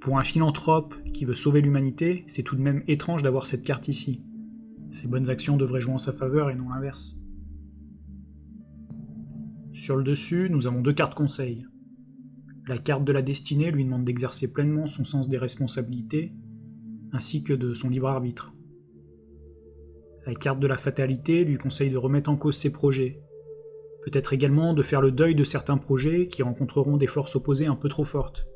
Pour un philanthrope qui veut sauver l'humanité, c'est tout de même étrange d'avoir cette carte ici. Ses bonnes actions devraient jouer en sa faveur et non l'inverse. Sur le dessus, nous avons 2 cartes conseils. La carte de la destinée lui demande d'exercer pleinement son sens des responsabilités, ainsi que de son libre arbitre. La carte de la fatalité lui conseille de remettre en cause ses projets, peut-être également de faire le deuil de certains projets qui rencontreront des forces opposées un peu trop fortes.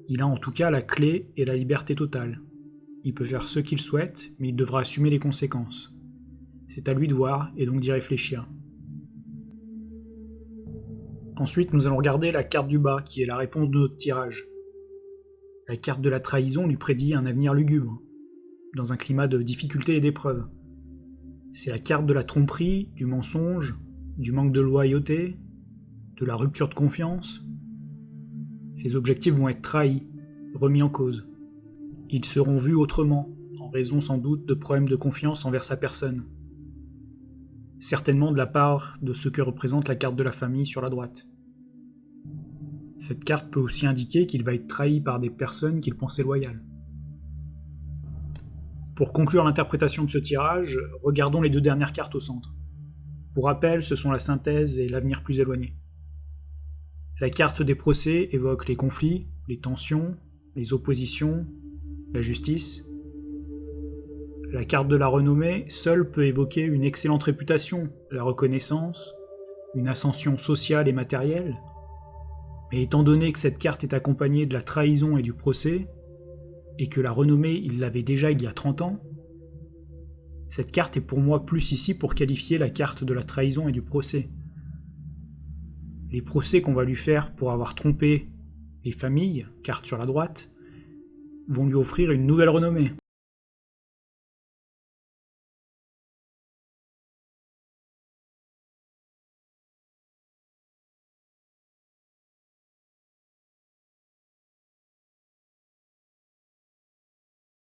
Il a en tout cas la clé et la liberté totale. Il peut faire ce qu'il souhaite, mais il devra assumer les conséquences. C'est à lui de voir et donc d'y réfléchir. Ensuite, nous allons regarder la carte du bas, qui est la réponse de notre tirage. La carte de la trahison lui prédit un avenir lugubre, dans un climat de difficulté et d'épreuve. C'est la carte de la tromperie, du mensonge, du manque de loyauté, de la rupture de confiance. Ses objectifs vont être trahis, remis en cause. Ils seront vus autrement, en raison sans doute de problèmes de confiance envers sa personne. Certainement de la part de ce que représente la carte de la famille sur la droite. Cette carte peut aussi indiquer qu'il va être trahi par des personnes qu'il pensait loyales. Pour conclure l'interprétation de ce tirage, regardons les 2 dernières cartes au centre. Pour rappel, ce sont la synthèse et l'avenir plus éloigné. La carte des procès évoque les conflits, les tensions, les oppositions, la justice. La carte de la renommée seule peut évoquer une excellente réputation, la reconnaissance, une ascension sociale et matérielle. Mais étant donné que cette carte est accompagnée de la trahison et du procès, et que la renommée il l'avait déjà il y a 30 ans, cette carte est pour moi plus ici pour qualifier la carte de la trahison et du procès. Les procès qu'on va lui faire pour avoir trompé les familles, carte sur la droite, vont lui offrir une nouvelle renommée.